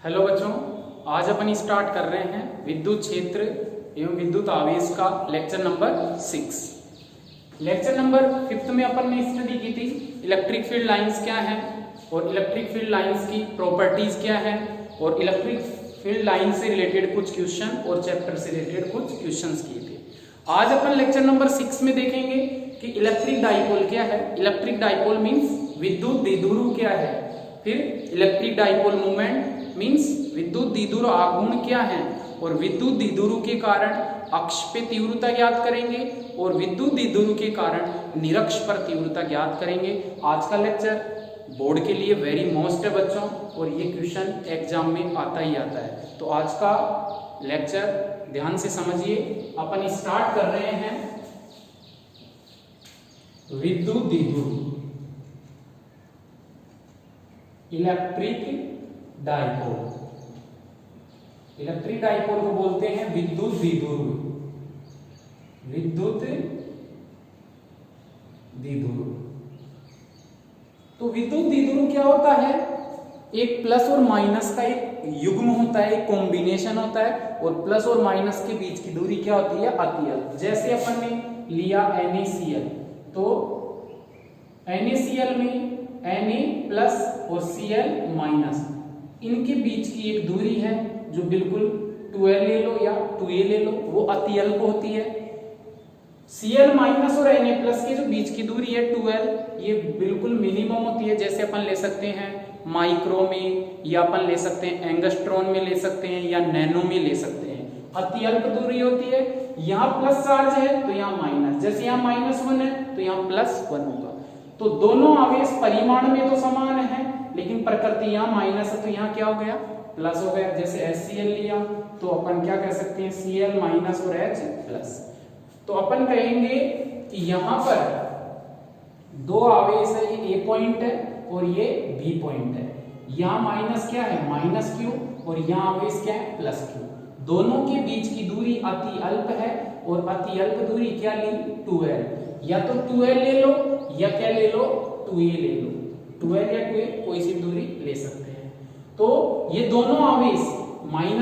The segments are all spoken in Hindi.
हेलो बच्चों, आज अपन स्टार्ट कर रहे हैं विद्युत क्षेत्र एवं विद्युत आवेश का लेक्चर नंबर 6। लेक्चर नंबर 5 में अपन ने स्टडी की थी इलेक्ट्रिक फील्ड लाइंस क्या हैं और इलेक्ट्रिक फील्ड लाइंस की प्रॉपर्टीज क्या हैं और इलेक्ट्रिक फील्ड लाइन से रिलेटेड कुछ क्वेश्चन और चैप्टर से रिलेटेड कुछ क्वेश्चंस किए थे। आज अपन लेक्चर नंबर 6 में देखेंगे कि इलेक्ट्रिक डाइपोल क्या है। इलेक्ट्रिक डाइपोल मीन्स विद्युत द्विध्रुव क्या है। फिर इलेक्ट्रिक डाइपोल मोमेंट मीन्स विद्युत द्विध्रुव आघूर्ण क्या है और विद्युत द्विध्रुव के कारण अक्ष पे तीव्रता ज्ञात करेंगे और विद्युत द्विध्रुव के कारण निरक्ष पर तीव्रता ज्ञात करेंगे। आज का लेक्चर बोर्ड के लिए वेरी मोस्ट है बच्चों, और ये क्वेश्चन एग्जाम में आता ही आता है। तो आज का लेक्चर ध्यान से समझिए। अपन स्टार्ट कर रहे हैं विद्युत द्विध्रुव, इलेक्ट्रिक डाइपोल। इलेक्ट्रिक डाइपोल को बोलते हैं विद्युत द्विध्रुव। विद्युत द्विध्रुव तो विद्युत द्विध्रुव क्या होता है? एक प्लस और माइनस का एक युग्म होता है, एक कॉम्बिनेशन होता है, और प्लस और माइनस के बीच की दूरी क्या होती है? अतियल्प। जैसे अपन ने लिया NaCl, तो NaCl में Na प्लस और Cl माइनस, इनके बीच की एक दूरी है जो बिल्कुल 2L ले लो या 2A ले लो, वो अतियल्प होती है। Cl माइनस और Na प्लस के जो बीच की दूरी है 2L, ये बिल्कुल मिनिमम होती है। जैसे अपन ले सकते हैं माइक्रो में, या अपन ले सकते हैं एंगस्ट्रॉन में ले सकते हैं, या नैनो में ले सकते हैं। अतियल्प दूरी होती है। यहाँ प्लस चार्ज है तो यहाँ माइनस, जैसे यहाँ -1 है तो यहाँ +1 होगा। तो दोनों आवेश परिमाण में तो समान है, लेकिन प्रकृति यहाँ माइनस है तो यहाँ क्या हो गया? प्लस हो गया। जैसे HCl लिया तो अपन क्या कह सकते हैं? Cl माइनस और H प्लस। तो अपन कहेंगे कि यहाँ पर दो आवेश है, ये A पॉइंट है और ये B पॉइंट है। यहाँ माइनस क्या है? -Q, और यहाँ आवेश क्या है? +Q। दोनों के बीच की दूरी अति अल्प है, और अति अल्प दूरी क्या ली? 2L। या तो 2L ले लो या क्या ले लो? 2A ले लो। 2L या 2A कोई सी दूरी ले सकते हैं। तो ये दोनों आवेश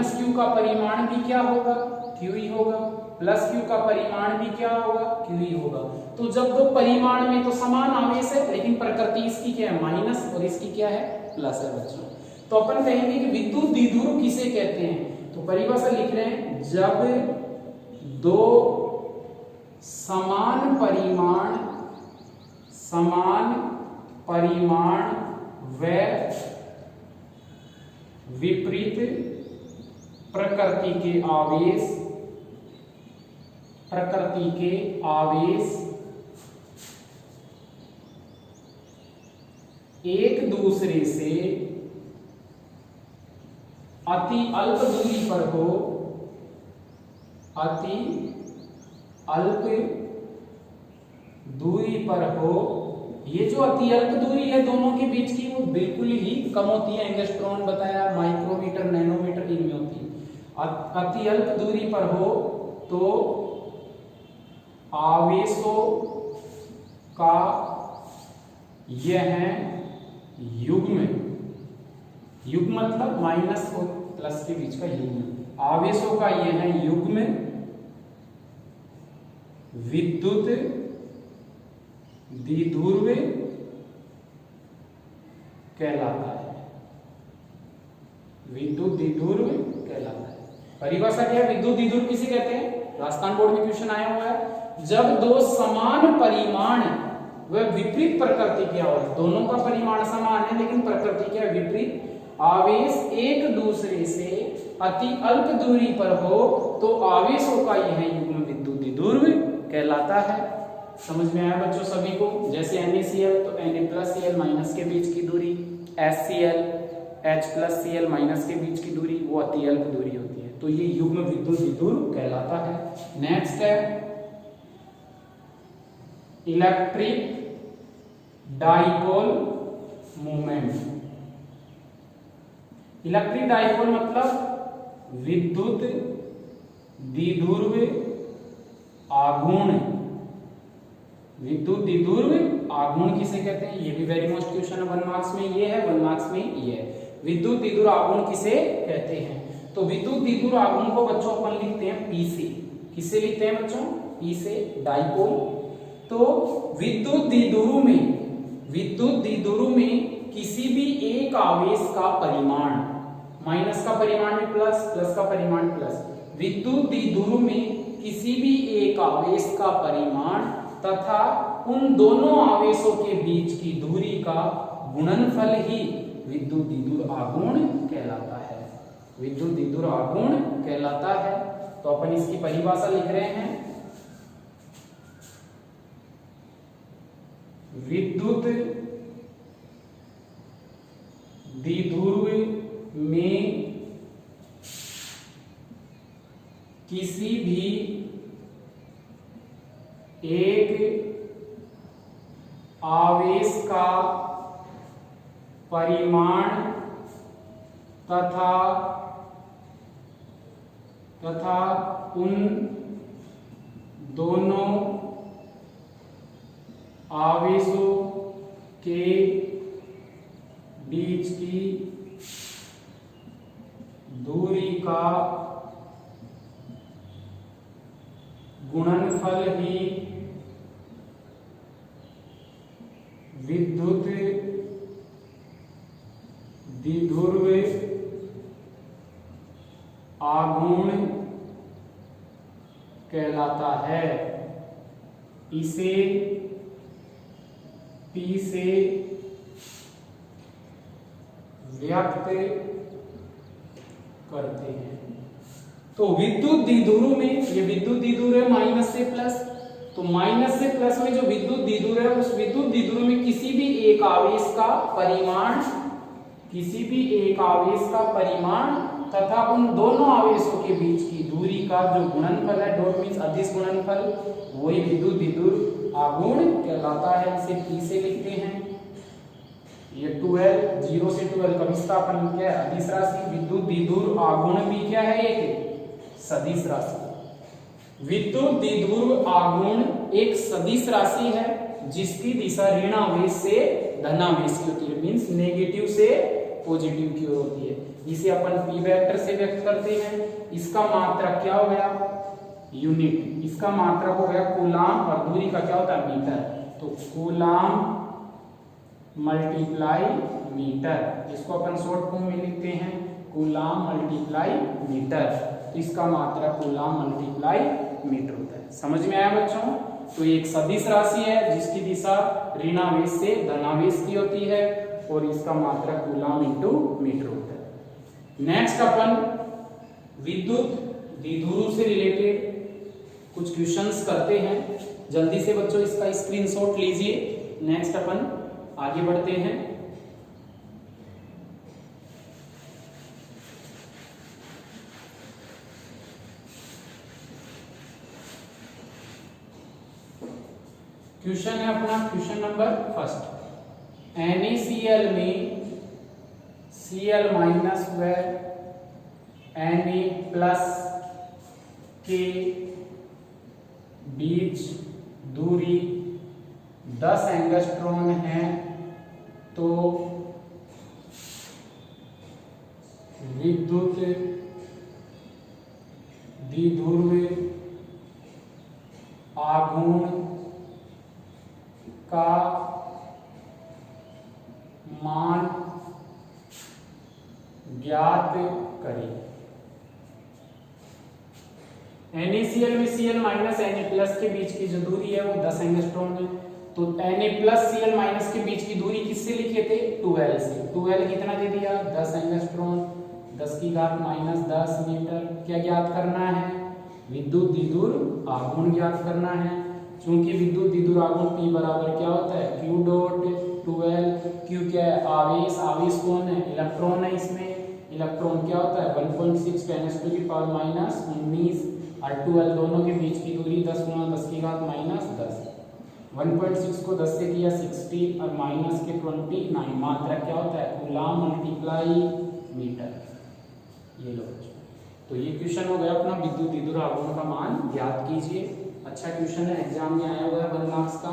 -Q का परिमाण भी क्या होगा? Q ही होगा। +Q का परिमाण भी क्या होगा? Q ही होगा। तो जब दो परिमाण में तो समान आवेश है, लेकिन प्रकृति इसकी क्या है? माइनस, और इसकी क्या है? प्लस है बच्चों। तो अपन कहेंगे कि विद्युत द्विध्रुव किसे कहते हैं? तो परिभाषा लिख रहे हैं, जब दो समान परिमाण व विपरीत प्रकृति के आवेश एक दूसरे से अति अल्प दूरी पर हो, अति अल्प दूरी पर हो। ये जो अति अल्प दूरी है दोनों के बीच की, वो बिल्कुल ही कम होती है। एंगस्ट्रॉन बताया, माइक्रोमीटर, नैनोमीटर इनमें होती है। अति अल्प दूरी पर हो तो आवेशों का यह युग्म, युग्म मतलब माइनस और प्लस के बीच का युग्म, आवेशों का यह युग्म विद्युत द्विध्रुव कहलाता है। विद्युत द्विध्रुव कहलाता है। परिभाषा क्या है? विद्युत द्विध्रुव किसे कहते हैं? राजस्थान बोर्ड में क्वेश्चन आया हुआ है। जब दो समान परिमाण व विपरीत प्रकृति के आवेश, दोनों का परिमाण समान है लेकिन प्रकृति क्या है? विपरीत। आवेश एक दूसरे से अति अल्प दूरी पर हो तो आवेशों का यह युग्म विद्युत द्विध्रुव कहलाता है। समझ में आया बच्चों सभी को? जैसे NaCl तो Na प्लस Cl माइनस के बीच की दूरी, HCl H plus Cl minus के बीच की दूरी, वो अति अल्प दूरी होती है। तो ये युग्म विद्युत द्विध्रुव कहलाता है। नेक्स्ट है electric dipole moment. Electric dipole मतलब विद्युत द्विध्रुव आघूर्ण। विद्युत द्विध्रुव आघूर्ण किसे कहते हैं? ये भी वेरी मोस्ट क्वेश्चन है 1 मार्क्स में, ये है 1 मार्क्स में ये है। विद्युत द्विध्रुव आघूर्ण किसे कहते हैं? तो विद्युत द्विध्रुव आघूर्ण को बच्चों अपन लिखते हैं पी से। किससे लिखते हैं बच्चों? पी से, डाइपोल। तो विद्युत द्विध्रुव में किसी भी एक आवेश का परिमाण, माइनस का परिमाण में प्लस, प्लस का परिमाण प्लस, विद्युत द्विध्रुव में किसी भी एक आवेश का परिमाण तथा उन दोनों आवेशों के बीच की दूरी का गुणनफल ही विद्युत द्विध्रुव आघूर्ण कहलाता है। विद्युत द्विध्रुव आघूर्ण कहलाता है। तो अपन इसकी परिभाषा लिख रहे हैं। विद्युत द्विध्रुव में किसी भी एक आवेश का परिमाण तथा उन दोनों आवेशों के बीच की दूरी का गुणनफल ही विद्युत द्विध्रुव आघूर्ण कहलाता है। इसे पी से व्यक्त करते हैं। तो विद्युत द्विध्रुव में, ये विद्युत द्विध्रुव है माइनस से प्लस, तो माइनस से प्लस में जो विद्युत द्विध्रुव है, उस विद्युत द्विध्रुव में किसी भी एक आवेश का परिमाण, किसी भी एक आवेश का परिमाण तथा उन दोनों आवेशों के बीच की दूरी का जो गुणनफल है, डॉट मीन्स अदिश गुणनफल, वही विद्युत द्विध्रुव आघूर्ण कहलाता है। इसे पी से लिखते हैं। ये 12, 0 से 12 का विस्थापन क्या है? अदिश राशि। विद्युत द्विध्रुव आघूर्ण भी क्या है? एक सदिश राशि। विद्युत द्विध्रुव आघूर्ण एक सदिश राशि है जिसकी दिशा ऋणावेश से धनावेश की होती है, मीन्स नेगेटिव से पॉजिटिव की ओर होती है। इसे अपन पी वेक्टर से व्यक्त करते हैं। इसका मात्रक क्या हो गया? यूनिट। इसका मात्रक हो गया कूलाम और दूरी का क्या होता है? मीटर। तो कूलाम मल्टीप्लाई मीटर, इसको अपन शॉर्ट फॉर्म में लिखते हैं कूलाम मल्टीप्लाई मीटर। तो इसका मात्रक कूलाम मल्टीप्लाई मीटर होता है। समझ में आया बच्चों? तो एक सदिश राशि है जिसकी दिशा ऋणावेश से धनावेश की होती है और इसका मात्रक कूलाम इंटू मीटर होता है। नेक्स्ट अपन विद्युत द्विध्रुव से रिलेटेड कुछ क्वेश्चंस करते हैं। जल्दी से बच्चों इसका स्क्रीनशॉट लीजिए। नेक्स्ट अपन आगे बढ़ते हैं। क्वेश्चन है अपना, क्वेश्चन नंबर फर्स्ट। NaCl में Cl माइनस व Na के बीच दूरी 10 एंगस्ट्रॉम है, तो विद्युत द्विध्रुव आघूर्ण का मान ज्ञात करें। NaCl में Cl माइनस Na के बीच की जो दूरी है वो 10 एंगस्ट्रॉम है। तो Na Cl माइनस के बीच की दूरी किससे लिखे थे? 12 से। 12 कितना दे दिया? 10 एंगस्ट्रॉम, 10 की घात माइनस 10 मीटर। क्या ज्ञात करना है? विद्युत द्विध्रुव आघूर्ण ज्ञात करना है। चूंकि विद्युत द्विध्रुव आघूर्ण P बराबर क्या होता है? Q dot 12। Q क्या है? आवेश। आवेश कौन है? इलेक्ट्रॉन है। इसमें इलेक्ट्रॉन क्या होता है? 1.6 10 टू की पावर माइनस 19 और 12 दोनों के बीच की दूरी 10 गुना 10 की घात माइनस 10। 1.6 को 10 से किया 60 और माइनस के 29। मात्रक क्या होता है? Coulomb multiply metre. ये लो। तो ये क्वेश्चन हो गया अपना विद्युत द्विध्रुव आघूर्ण का मान ज्ञात कीजिए। अच्छा क्वेश्चन है, एग्जाम में आया हुआ है 1 मार्क्स का।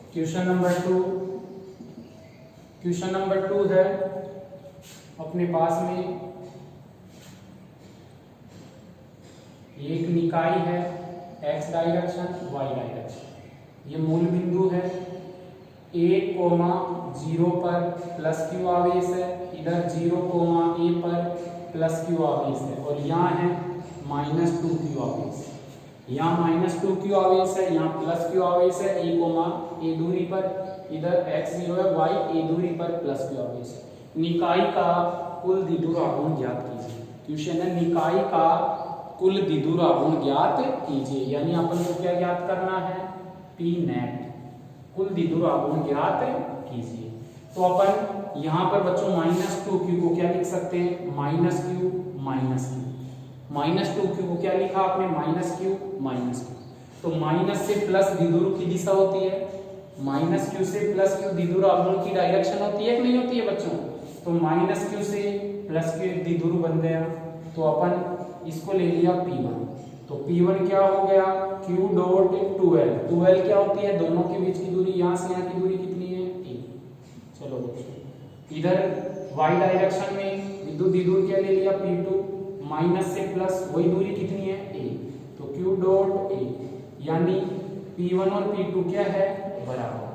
क्वेश्चन नंबर 2 है अपने पास में एक निकाय है x डायरेक्शन y डायरेक्शन। ये मूल बिंदु है 1,0 पर प्लस q आवेश है, इधर 0,a पर प्लस q आवेश है और यहाँ है -2q आवेश। यहाँ -2q आवेश है, यहाँ प्लस q आवेश है a दूरी पर, इधर x0 है, y a दूरी पर प्लस q आवेश है। निकाय का कुल द्विध्रुव आघूर्ण ज्ञात कीजिए। क्वेश्चन है निकाय का कुल द्विध्रुव आघूर्ण ज्ञात कीजिए, यानी अपन को क्या ज्ञात करना है, P नेट कुल द्विध्रुव आघूर्ण ज्ञात कीजिए। तो अपन यहाँ पर बच्चों -2q को क्या लिख सकते हैं, -q को क्या लिखा आपने, -q। तो माइनस से प्लस द्विध्रुव की दिशा होती है, -q से प्लस q द्विध्रुव आघूर्ण की डायरेक्शन होती है कि नहीं होती है बच्चों। तो -q से प्लस q एक द्विध्रुव बन गया, तो अपन इसको ले लिया P1। तो P1 क्या हो गया, q डॉट 12 क्या होती है, दोनों के बीच की दूरी, यहाँ से यहाँ की दूरी कितनी है, a। चलो बच्चों इधर y डायरेक्शन में विद्युत द्विध्रुव क्या ले लिया, P2, माइनस से प्लस वही दूरी कितनी है, a। तो q डॉट a, यानी P1 और P2 क्या है, बराबर।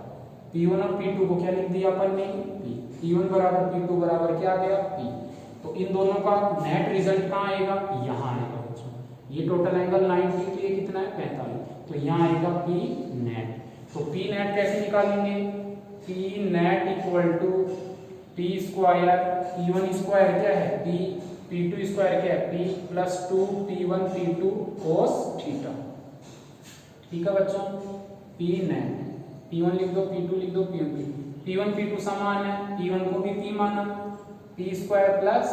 P1 और P2 को क्या लिख दिया अपन ने, P। P1 बराबर P2 बराबर क्या आ गया, P। तो इन दोनों का नेट रिजल्ट कहाँ आएगा, यहाँ आएगा बच्चों। ये टोटल एंगल 90, तो ये कितना है, 45। तो यहाँ आएगा P नेट। तो P नेट कैसे निकालेंगे, P net equal to P square, P1 square क्या है P, P2 स्क्वायर क्या है P plus 2 P1 P2 cos theta. ठीक है बच्चों, P नेट, P1 लिख दो, P2 लिख दो, P1 P2 समान है, P1 को भी P माना, P square plus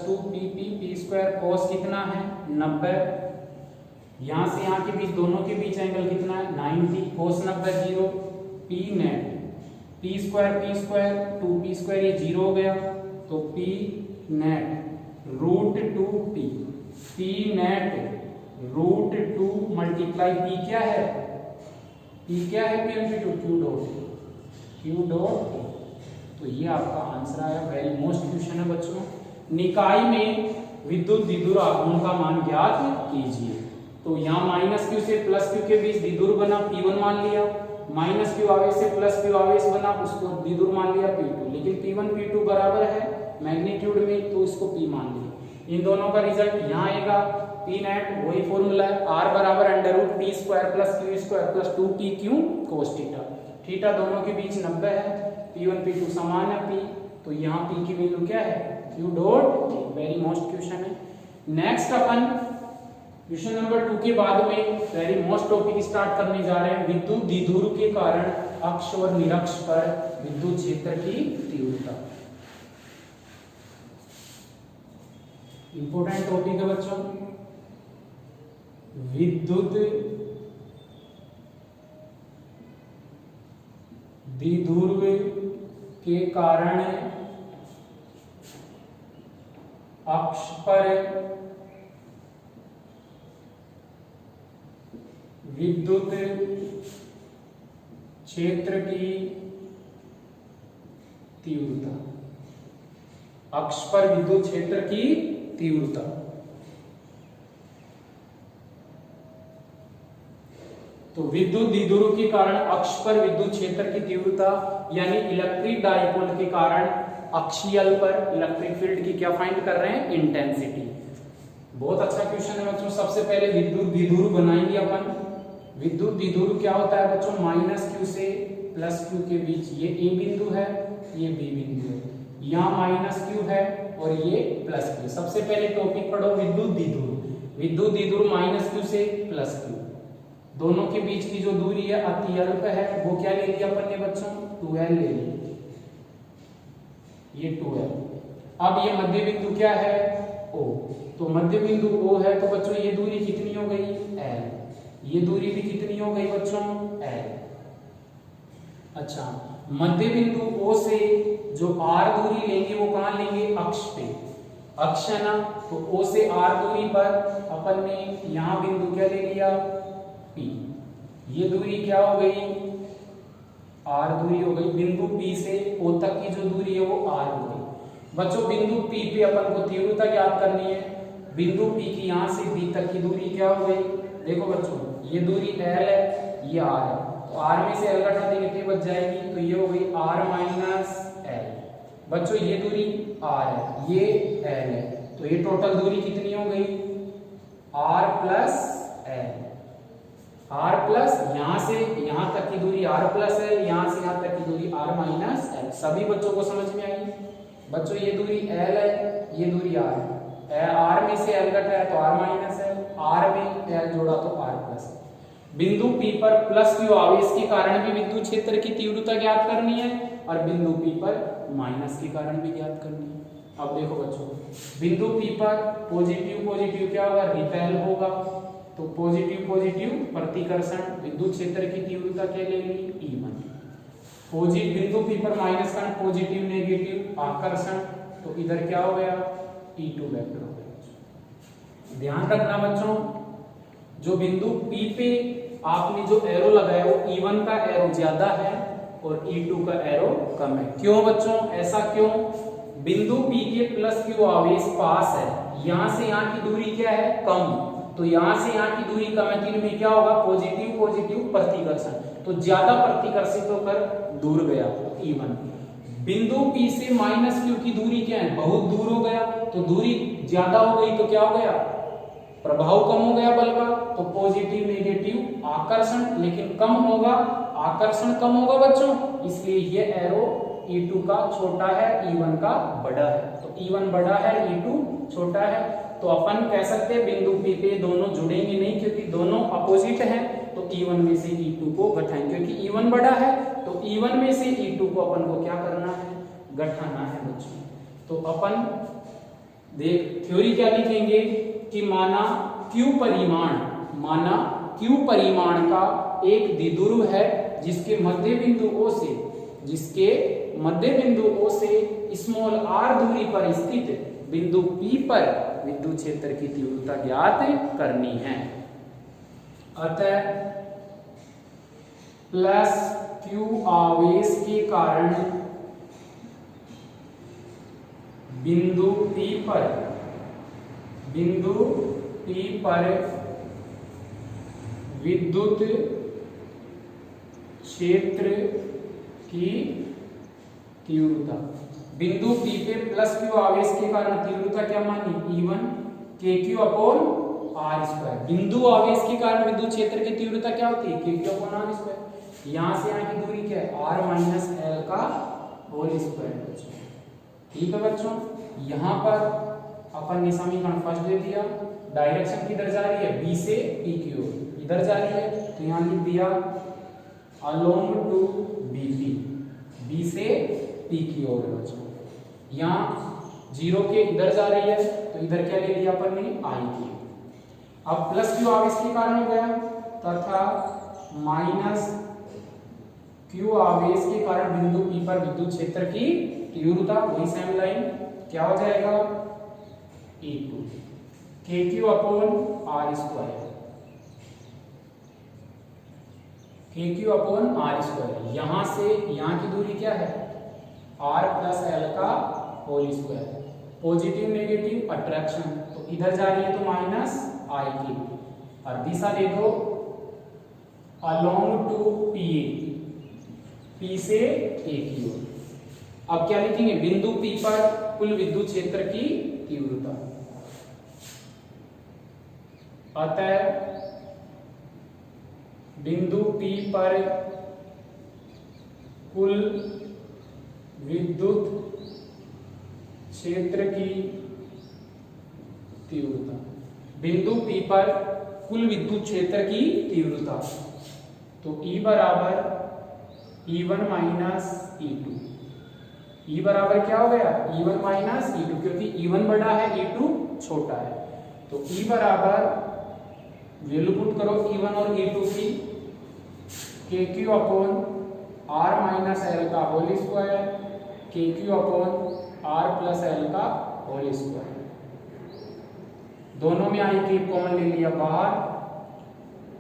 2 P square कोस कितना है 90, यहाँ से यहाँ के बीच, दोनों के बीच एंगल कितना है 90, cos 90 0। P net P square 2P square ये 0 हो गया, तो P net root 2P, P net root 2 multiply P क्या है, P क्या है P1 P2 Q डॉट। तो ये आपका आंसर आया। वेरी मोस्ट क्वेश्चन है बच्चों, निकाय में विद्युत द्विध्रुव आघूर्ण का मान ज्ञात कीजिए। तो यहाँ -q से +q के बीच द्विध्रुव बना P1 मान लिया, -q आवेश से +q आवेश बना, उसको द्विध्रुव मान लिया P2, लेकिन P1 P2 बराबर है मैग्नीट्यूड में, तो इसको P मान लिया। इन दोनों का रिजल्ट यहाँ आएगा, P नेट वही फॉर्मूला है, R बराबर √P square plus Q square plus 2PQ cos theta. Theta दोनों के बीच 90 है, P1 P2 समान है P, तो यहाँ P की वैल्यू क्या है, Q dot. Very most question है। नेक्स्ट अपन क्वेश्चन नंबर 2 के बाद में वेरी मोस्ट टॉपिक स्टार्ट करने जा रहे हैं, विद्युत द्विध्रुव के कारण अक्ष और निरक्ष पर विद्युत क्षेत्र की तीव्रता। इंपोर्टेंट टॉपिक है बच्चों, विद्युत द्विध्रुव के कारण अक्ष पर विद्युत क्षेत्र की तीव्रता, अक्ष पर विद्युत क्षेत्र की तीव्रता। तो विद्युत द्विध्रुव के कारण अक्ष पर विद्युत क्षेत्र की तीव्रता, यानी इलेक्ट्रिक डाइपोल के कारण अक्षीय पर इलेक्ट्रिक फील्ड की क्या फाइंड कर रहे हैं, इंटेंसिटी। बहुत अच्छा क्वेश्चन है बच्चों। सबसे पहले विद्युत द्विध्रुव बनाएंगे अपन। विद्युत द्विध्रुव क्या होता है बच्चों, -q से +q के बीच, ये A बिंदु है, ये B बिंदु है, यहाँ -q है और ये +q। सबसे पहले टॉपिक पढ़ो विद्युत द्विध्रुव। विद्युत द्विध्रुव -q से +q, दोनों के बीच की जो दूरी है अत्यल्प है, वो क्या ले लिया अपन ने बच्चों, 2l ले लिया, ये 2l। अब ये मध्य बिंदु क्या है, O। तो मध्य बिंदु O है, तो बच्चों ये दूरी कितनी हो गई, l। ये दूरी भी कितनी हो गई बच्चों, L। अच्छा, मध्य बिंदु O से जो R दूरी लेंगे वो कहां लेंगे, अक्ष पे, अक्ष है ना, तो O से R दूरी पर अपन ने यहां बिंदु क्या ले लिया, P। ये दूरी क्या हो गई, R दूरी हो गई। बिंदु P से O तक की जो दूरी है वो R हो गई। बच्चों बिंदु P पे अपन को तीव्रता ज्ञात करनी है। बिंदु P की यहां से B तक की दूरी क्या हो गई, देखो बच्चों ये दूरी L है, ये R है, तो R में से L घटा देंगे तो बच जाएगी, तो ये हो गई R माइनस L। बच्चों ये दूरी R है, ये L है, तो ये टोटल दूरी कितनी हो गई, R plus L। R plus यहां से यहां तक की दूरी R प्लस है, यहां से यहां तक की दूरी R माइनस L। सभी बच्चों को समझ में आई। बच्चों ये दूरी L है, ये दूरी R है, R में से L घटा है तो R माइनस L, R में L जोड़ा तो R प्लस। बिंदु P पर प्लस Q आवेश के कारण भी विद्युत क्षेत्र की तीव्रता ज्ञात करनी है और बिंदु P पर माइनस के कारण भी ज्ञात करनी है। अब देखो बच्चों, बिंदु P पर पॉजिटिव पॉजिटिव क्या होगा, रिपेल होगा, तो पॉजिटिव पॉजिटिव प्रतिकर्षण, विद्युत क्षेत्र की तीव्रता क्या लेंगे, E1। पॉजिटिव बिंदु P पर माइनस का पॉजिटिव नेगेटिव आकर्षण, तो इधर क्या हो गया, E2 वेक्टर हो गया। ध्यान रखना बच्चों, जो बिंदु P पे आपने जो एरो लगाया वो E1 का एरो ज्यादा है और E2 का एरो कम है। क्यों बच्चों, ऐसा क्यों, बिंदु P के प्लस Q आवेश पास है, यहां से यहां की दूरी क्या है, कम, तो यहां से यहां की दूरी कम है, तो इनमें क्या होगा, पॉजिटिव पॉजिटिव प्रतिकर्षण, तो ज्यादा प्रतिकर्षित होकर दूर गया, तो E1। बिंदु P से माइनस Q की दूरी क्या है, बहुत दूर हो गया, तो दूरी ज्यादा हो गई तो क्या हो गया, प्रभाव कम हो गया बल का, तो पॉजिटिव नेगेटिव आकर्षण, लेकिन कम होगा, आकर्षण कम होगा बच्चों, इसलिए ये एरो E2 का छोटा है, E1 का बड़ा है, तो E1 बड़ा है, E2 छोटा है। तो अपन कह सकते हैं बिंदु P पे दोनों जुड़ेंगे नहीं, क्योंकि दोनों अपोजिट हैं, तो E1 में से E2 को घटाएंगे, क्योंकि E1 बड़ा है, तो E1 में से E2 को अपन को क्या करना है, घटाना है बच्चों। तो अपन देख थ्योरी क्या लिखेंगे कि माना Q परिमाण का एक द्विध्रुव है जिसके मध्य बिंदु O से स्मॉल r दूरी पर स्थित बिंदु P पर विद्युत क्षेत्र की तीव्रता ज्ञात करनी है। अतः प्लस Q आवेश के कारण बिंदु P पर विद्युत क्षेत्र की तीव्रता, बिंदु P पे प्लस Q आवेश के कारण तीव्रता क्या मानी, E1 KQ upon R square. बिंदु आवेश के कारण विद्युत क्षेत्र की तीव्रता क्या होती है, KQ अपॉन R स्क्वायर। यहां से यहां की दूरी क्या है, R माइनस L का होल स्क्वायर। ठीक है बच्चों, यहां पर अपन ने समीकरण फर्स्ट दे दिया, डायरेक्शन किधर जा रही है, B से P की ओर इधर जा रही है, तो यहां लिख दिया अलोंग टू BP, B से P की ओर बच्चों। यहाँ 0 के इधर जा रही है, तो इधर क्या ले लिया अपन ने, I की। अब प्लस Q आवेश के कारण हो गया, तथा माइनस Q आवेश के कारण बिंदु P पर विद्युत क्षेत्र की तीव्रता, वही सेम लाइन, क्या हो जाएगा, E2 KQ upon R square, KQ upon R square. यहां से यहां की दूरी क्या है, R प्लस L का whole square. Positive negative attraction, तो इधर जा रही है तो माइनस I की, और दिशा दे दो अलोंग टू PA, P से A की ओर। अब क्या लिखेंगे, बिंदु P पर कुल विद्युत क्षेत्र की तीव्रता। अतः बिंदु P पर कुल विद्युत क्षेत्र की तीव्रता, बिंदु P पर कुल विद्युत क्षेत्र की तीव्रता, तो E बराबर E1 माइनस E2। E बराबर क्या हो गया, E1 माइनस E2, क्योंकि E1 बड़ा है, E2 छोटा है, तो E बराबर वैल्यू पुट करो E1 और E2 की, KQ upon R minus L का whole square, KQ upon R plus L का होल स्क्वायर। दोनों में आई क्यूब कॉमन ले लिया बाहर,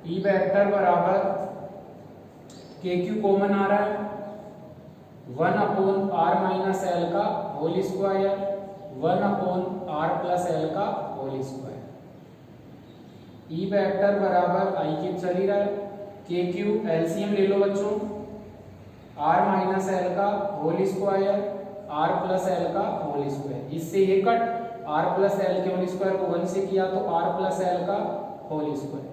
ई वेक्टर बराबर KQ कॉमन आ रहा है 1 अपॉन R माइनस L का whole square, 1 upon R plus L का होल स्क्वायर। ई वेक्टर बराबर आई क्यूब चल ही रहा है, KQ एलसीएम ले लो बच्चों, R माइनस L का whole square, R plus L का होल स्क्वायर। इससे ये कट, R प्लस L के होल स्क्वायर को 1 से किया तो R प्लस L का whole square,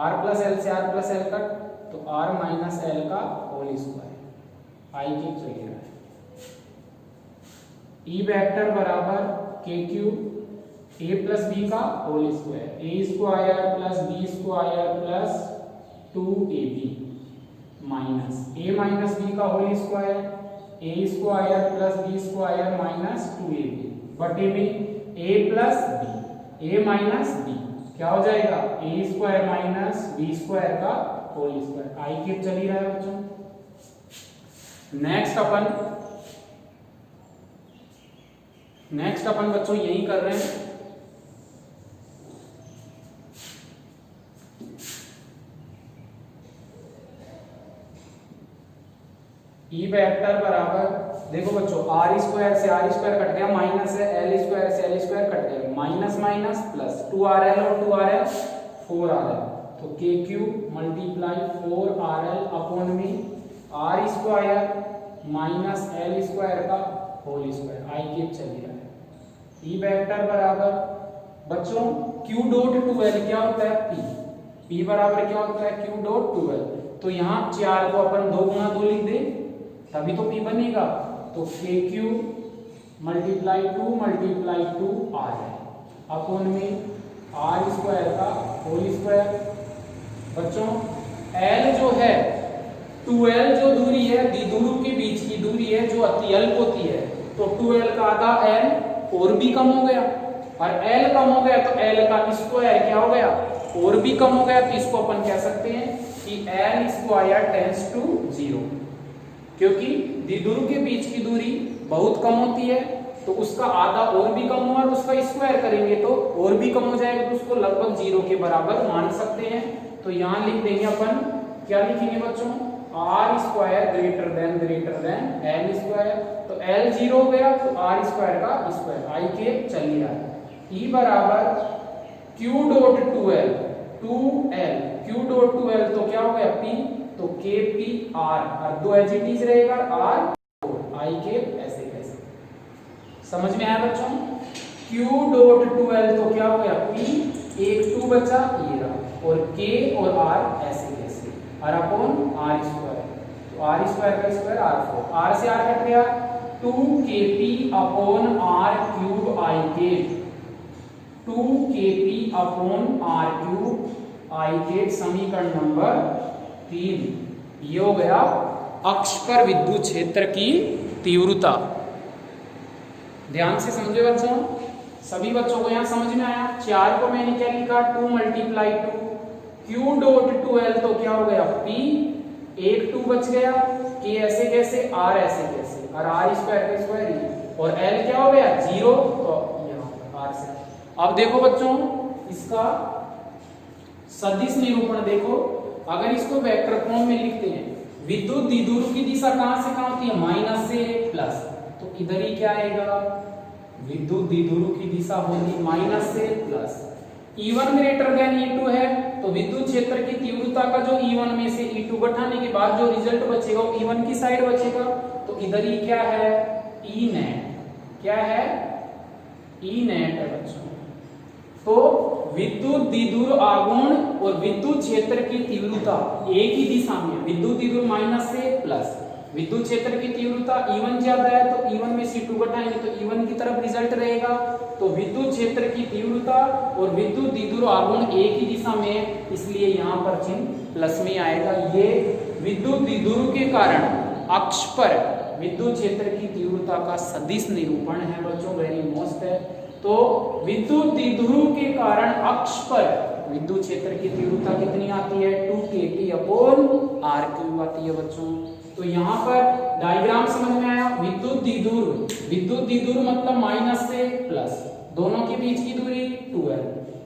R plus L से R प्लस L कट तो R माइनस L का होल स्क्वायर। आई क्यूब चल रहा है। ई वेक्टर बराबर KQ A प्लस B का whole square, A square plus B square plus 2AB minus A minus B का whole square, A square plus B square minus 2AB बटे में A plus B, A minus B क्या हो जाएगा, A square minus B square का होल स्क्वायर। आई क्यूब चल ही रहा है बच्चों। नेक्स्ट अपन बच्चों यही कर रहे हैं। ई वेक्टर बराबर, देखो बच्चों आर स्क्वायर से आर स्क्वायर कट गया, माइनस है एल स्क्वायर से एल स्क्वायर कट गया, माइनस माइनस प्लस 2RL और 2RL 4RL, तो KQ मल्टीप्लाई 4RL अपॉन में R square minus L square का होल स्क्वायर। आई क्यूब चल रहा है। ई वेक्टर बराबर बच्चों Q डॉट 2L क्या होता है, P बराबर क्या होता है, Q डॉट 2L। तो यहाँ 4 को अपन 2 गुना 2 लिख दे तभी तो P बनेगा, तो KQ मल्टीप्लाई 2 R है अपॉन में R स्क्वायर का होल स्क्वायर। बच्चों L जो है 2L जो दूरी है द्विध्रुव के बीच की दूरी है जो अत्यल्प होती है, तो 2L का आधा L और भी कम हो गया, और L कम हो गया तो L का स्क्वायर क्या हो गया, और भी कम हो गया। तो इसको अपन कह सकते हैं कि L स्क्वायर टेंड्स टू 0, क्योंकि द्विध्रुव के बीच की दूरी बहुत कम होती है तो उसका आधा और भी कम हुआ और उसका स्क्वायर करेंगे तो और भी कम हो जाएगा, तो उसको लगभग 0 के बराबर मान सकते हैं। तो यहाँ लिख देंगे अपन, क्या लिखेंगे बच्चों, R square greater than L square, तो L 0 हो गया तो R स्क्वायर का स्क्वायर। आई के चल ही रहा है। E बराबर Q dot 2L 2L, Q dot 2L तो क्या हो गया P, तो KP R, और 2 एज इट इज रहेगा R, आई के ऐसे कैसे समझ में आया बच्चों। Q डॉट 2L तो क्या हो गया P, एक 2 बचा ये रहा, और K और R ऐसे कैसे, और अपॉन R स्क्वायर, तो R स्क्वायर का स्क्वायर R4, R से R कट गया, 2KP अपॉन R क्यूब आई के, 2KP अपॉन R क्यूब आई के समीकरण नंबर 3। ये हो गया अक्ष पर विद्युत क्षेत्र की तीव्रता। ध्यान से समझे बच्चों, सभी बच्चों को यहां समझ में आया। 4 को मैंने क्या लिखा, 2 मल्टीप्लाई 2, Q डॉट 2L तो क्या हो गया P, एक 2 बच गया, K ऐसे कैसे, R ऐसे कैसे, और R स्क्वायर का स्क्वायर, और L क्या हो गया 0, तो यहाँ R से। अब देखो बच्चों इसका सदिश निरूपण देखो, अगर इसको वेक्टर फॉर्म में लिखते हैं, विद्युत द्विध्रुव की दिशा कहां से कहां होती है, माइनस से प्लस, तो इधर ही क्या आएगा, विद्युत द्विध्रुव की दिशा होगी माइनस से plus. E1 greater than E2 है तो विद्युत क्षेत्र की तीव्रता का जो E1 में से E2 घटाने के बाद जो रिजल्ट बचेगा वो E1 की साइड बचेगा, तो इधर ही क्या है E नेट, क्या है E नेट है बच्चों। तो विद्युत द्विध्रुव आघूर्ण और विद्युत क्षेत्र की तीव्रता एक ही दिशा में, विद्युत द्विध्रुव माइनस से प्लस, विद्युत क्षेत्र की तीव्रता E1 ज्यादा है तो E1 में से E2 घटाएंगे तो E1 की तरफ रिजल्ट रहेगा। तो विद्युत क्षेत्र की तीव्रता और विद्युत द्विध्रुव आघूर्ण एक ही दिशा में है, इसलिए यहाँ पर चिन्ह प्लस में आएगा। ये विद्युत द्विध्रुव के कारण अक्ष पर विद्युत क्षेत्र की तीव्रता का सदिश निरूपण है बच्चों, वेरी मोस्ट है। तो विद्युत द्विध्रुव के कारण अक्ष पर विद्युत क्षेत्र की तीव्रता कितनी आती है 2kT/r³ आती है बच्चों। तो यहाँ पर डायग्राम समझ में आया। विद्युत द्विध्रुव मतलब माइनस से प्लस, दोनों के बीच की दूरी 2l,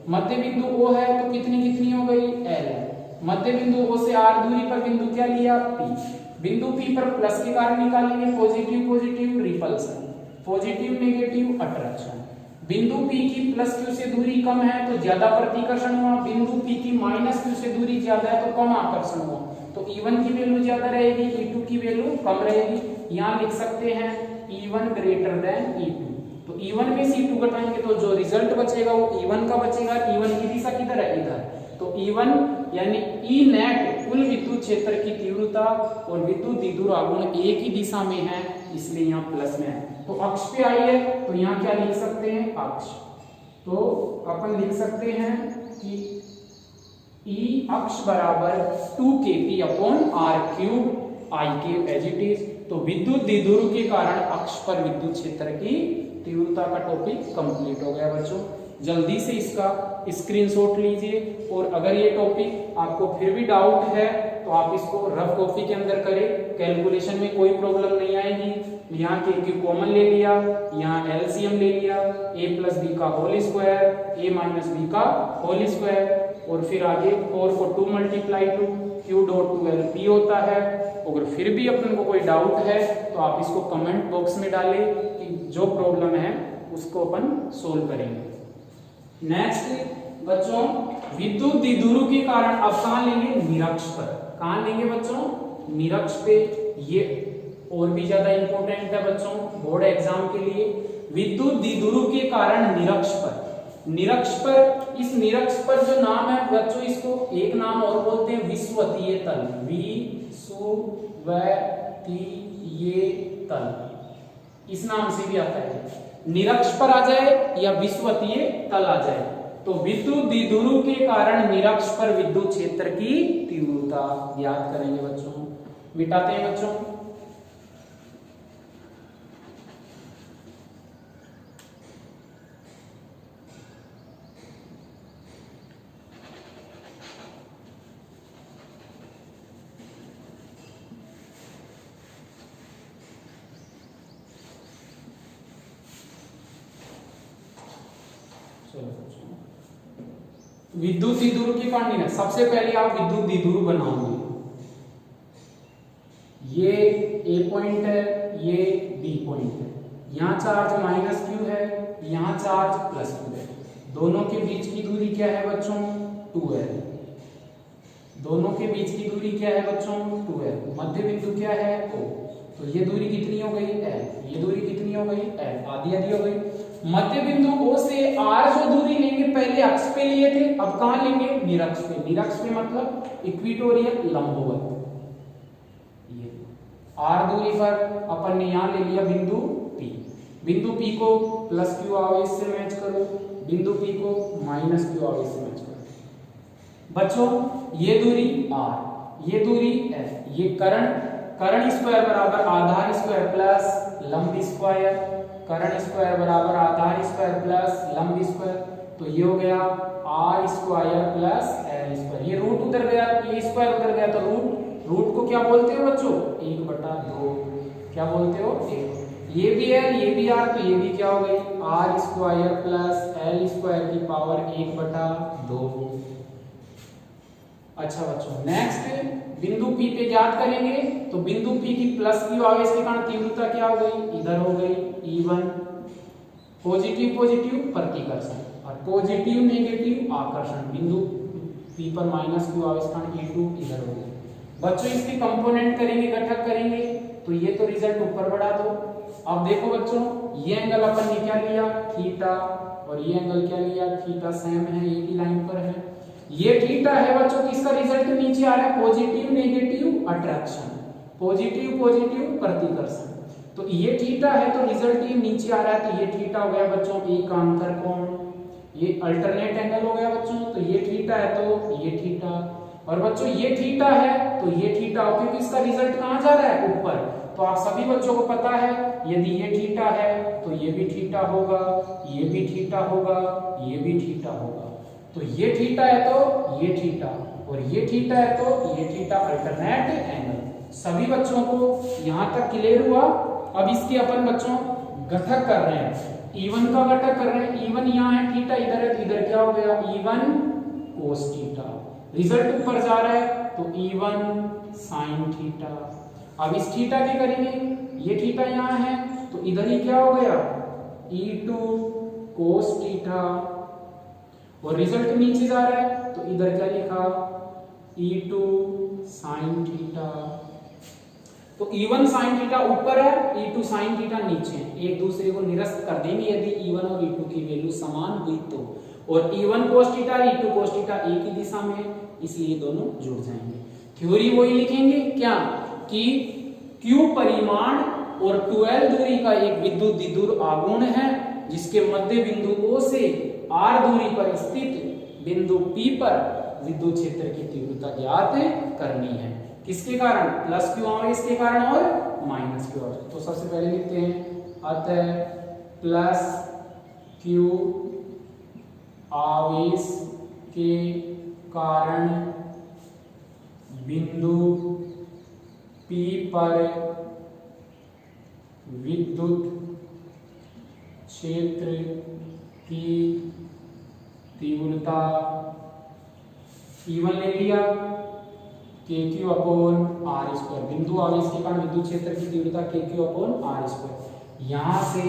मध्य बिंदु O है तो कितनी हो गई l, मध्य बिंदु O से r दूरी पर बिंदु क्या लिया P, बिंदु P पर प्लस के कारण निकालेंगे positive repulsion, positive negative attraction. बिंदु P की प्लस Q से दूरी कम है तो ज्यादा प्रतिकर्षण हुआ, बिंदु P की माइनस Q से दूरी ज्यादा है तो कम आकर्षण हुआ। तो E1 की वैल्यू ज्यादा रहेगी, E2 की वैल्यू कम रहेगी। यहाँ लिख सकते हैं E1 ग्रेटर देन E2। तो E1 में से E2 घटाएंगे तो जो रिजल्ट बचेगा वो E1 का बचेगा। E1 की दिशा किधर है, इधर। तो E1 यानी E नेट कुल विद्युत क्षेत्र की तीव्रता और विद्युत द्विध्रुव आघूर्ण एक ही दिशा में है, इसलिए यहाँ प्लस में है। तो अक्ष पे आई है तो यहाँ क्या लिख सकते हैं अक्ष। तो अपन लिख सकते हैं कि E अक्ष बराबर 2kT/r³ I के एज इट इज। तो विद्युत द्विध्रुव के कारण अक्ष पर विद्युत क्षेत्र की तीव्रता का टॉपिक कंप्लीट हो गया बच्चों। जल्दी से इसका स्क्रीनशॉट लीजिए और अगर ये टॉपिक आपको फिर भी डाउट है तो आप इसको रफ कॉपी के अंदर करें, कैलकुलेशन में कोई प्रॉब्लम नहीं आएगी। यहाँ के क्यू कॉमन ले लिया, यहाँ एलसीएम ले लिया, a+b का होल स्क्वायर, a-b का होल स्क्वायर, और फिर आगे 4 को 2 मल्टीप्लाई 2 q.2lp होता है। अगर फिर भी अपन को कोई डाउट है तो आप इसको कमेंट बॉक्स में डालें कि जो प्रॉब्लम है उसको अपन सोल्व करेंगे। नेक्स्ट बच्चों, विद्युत द्विध्रुव के कारण अब कहां लेंगे, निरक्ष पर। कहां लेंगे बच्चों, निरक्ष पे। ये और भी ज्यादा इंपॉर्टेंट है बच्चों बोर्ड एग्जाम के लिए। विद्युत द्विध्रुव के कारण निरक्ष पर, इस निरक्ष पर जो नाम है बच्चों, इसको एक नाम और बोलते हैं विषुवतीय तल, विषुवतीय तल, इस नाम से भी आता है। निरक्ष पर आ जाए या विषुवतीय तल आ जाए तो विद्युत द्विध्रुव के कारण निरक्ष पर विद्युत क्षेत्र की तीव्रता ज्ञात करेंगे बच्चों। मिटाते हैं बच्चों। विद्युत द्विध्रुव के कारण नहीं है। सबसे पहले आप विद्युत द्विध्रुव बनाओगे। ये ए पॉइंट है, ये बी पॉइंट है, यहाँ चार्ज -q है, यहाँ चार्ज +q है। दोनों के बीच की दूरी क्या है बच्चों, 2l। दोनों के बीच की दूरी क्या है बच्चों, 2l। मध्य बिंदु क्या है, O। तो ये दूरी कितनी हो गई, l। ये दूरी कितनी हो गई, l, आधी हो गई। मध्य बिंदु O से R जो दूरी लेंगे, पहले अक्ष पे लिए थे, अब कहां लेंगे, निरक्ष पे। निरक्ष पे मतलब इक्वेटोरियल लंबवत। ये R दूरी पर अपन ने यहां ले लिया बिंदु P। बिंदु P को +q आवेश से मैच करो, बिंदु P को -q आवेश से मैच करो। बच्चों ये दूरी R, ये दूरी F, ये करण स्क्वायर बराबर आधार स्क्वायर प्लस लंब स्क्वायर, करण स्क्वायर बराबर आधार स्क्वायर प्लस लंब स्क्वायर। तो ये हो गया r square plus l square. ये रूट उधर गया, ये स्क्वायर उधर गया, तो रूट को क्या बोलते हो बच्चों, 1/2। क्या बोलते हो, 1। ये भी है, ये भी r, तो ये भी क्या हो गई, r square plus l square की पावर 1/2। अच्छा बच्चों, नेक्स्ट बिंदु P पे ज्ञात करेंगे। तो बिंदु P की +q आवेश के कारण तीव्रता क्या हो गई, इधर हो गई E1। पॉजिटिव प्रतिकर्षण और पॉजिटिव नेगेटिव आकर्षण। बिंदु P पर -q आवेश के कारण E2 इधर हो गई। बच्चों इसके कंपोनेंट करेंगे, घटक करेंगे, तो ये तो रिजल्ट ऊपर बढ़ा दो। अब देखो बच्चों, ये एंगल अपन ने क्या लिया, थीटा, और ये एंगल क्या लिया, थीटा, सेम है, एक ही लाइन पर है। ये थीटा है बच्चों, इसका रिजल्ट नीचे आ रहा है पॉजिटिव नेगेटिव अट्रैक्शन, पॉजिटिव प्रतिकर्षण। तो ये थीटा है तो रिजल्ट ये नीचे आ रहा है, तो ये थीटा हो गया बच्चों एक अंतर कोण। ये अल्टरनेट एंगल हो गया बच्चों, तो ये थीटा है तो ये थीटा, और बच्चों ये थीटा है तो ये थीटा, क्योंकि इसका रिजल्ट कहां जा रहा है, ऊपर। तो आप सभी बच्चों को पता है यदि ये थीटा है तो ये भी थीटा होगा, ये भी थीटा होगा, ये भी थीटा होगा। तो तो ये थीटा है तो ये थीटा, और ये थीटा है तो ये थीटा, अल्टरनेट एंगल। सभी बच्चों को यहां तक क्लियर हुआ। अब इसके अपन बच्चों घटक कर रहे हैं, E1 का घटक कर रहे हैं। E1 यहाँ है, थीटा इधर है, तो इधर क्या हो गया E1 cos थीटा। रिजल्ट ऊपर जा रहा है तो E1 sin थीटा। अब इस थीटा के करेंगे, ये थीटा यहाँ है तो इधर ही क्या हो गया E2 cos थीटा, और रिजल्ट नीचे जा रहा है तो इधर क्या लिखा E2 sin थीटा। तो E1 sin थीटा ऊपर है, E2 sin थीटा नीचे है, एक दूसरे को निरस्त कर देंगे यदि E1 और E2 की वैल्यू समान हुई तो। और E1 cos theta E2 cos theta एक ही दिशा में है, इसलिए दोनों जुड़ जाएंगे। थ्योरी वही लिखेंगे क्या कि Q परिमाण और 12 दूरी का एक विद्युत द्विध्रुव आघूर्ण है, जिसके मध्य बिंदु O से R दूरी पर स्थित बिंदु P पर विद्युत क्षेत्र की तीव्रता ज्ञात करनी है। किसके कारण? प्लस क्यू आवेश के कारण और माइनस क्यू आवेश। तो सबसे पहले लिखते हैं, अतः प्लस क्यू आवेश के कारण बिंदु P पर विद्युत क्षेत्र की तीव्रता E1 ले लिया KQ अपॉन R स्क्वायर, बिंदु आवेश के कारण विद्युत क्षेत्र की तीव्रता KQ अपॉन R स्क्वायर। यहाँ से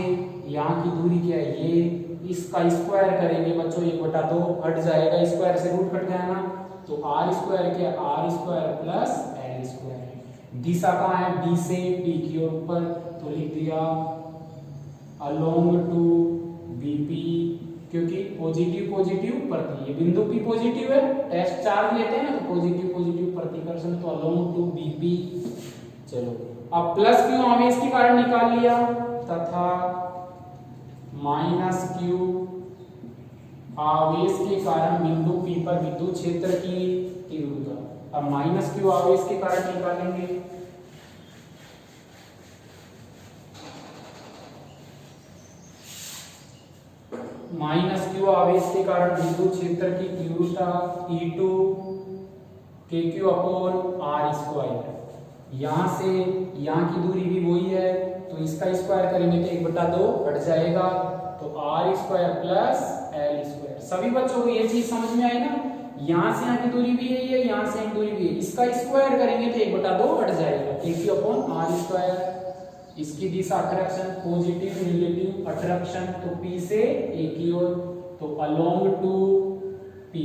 यहाँ की दूरी क्या है, ये इसका स्क्वायर करेंगे बच्चों, 1/2 हट जाएगा, स्क्वायर से रूट कट गया ना, तो R स्क्वायर क्या, R square plus L square. दिशा कहाँ है, B से P की ओर ऊपर, तो लिख दिया अलोंग टू BP, क्योंकि पॉजिटिव पॉजिटिव प्रति, ये बिंदु P पॉजिटिव है, टेस्ट चार्ज लेते हैं ना, तो पॉजिटिव पॉजिटिव प्रतिकर्षण, तो अलोंग टू BP। चलो अब प्लस क्यू आवेश के कारण निकाल लिया, तथा माइनस क्यू आवेश के कारण बिंदु P पर विद्युत क्षेत्र की तीव्रता। अब माइनस क्यू आवेश के कारण निकालेंगे, माइनस क्यू आवेश के कारण विद्युत क्षेत्र की तीव्रता E2 KQ upon R square. यहाँ से यहाँ की दूरी भी वही है, तो इसका स्क्वायर करेंगे तो 1/2 हट जाएगा, तो R square plus L square. सभी बच्चों को ये चीज समझ में आई ना, यहाँ से यहाँ की दूरी भी यही है, यहाँ से यहाँ की दूरी भी है, इसका स्क्वायर करेंगे तो 1/2 हट जाएगा, KQ अपॉन R स्क्वायर। इसकी दिशा अट्रैक्शन पॉजिटिव नेगेटिव अट्रैक्शन, तो P से A की ओर, तो along to P,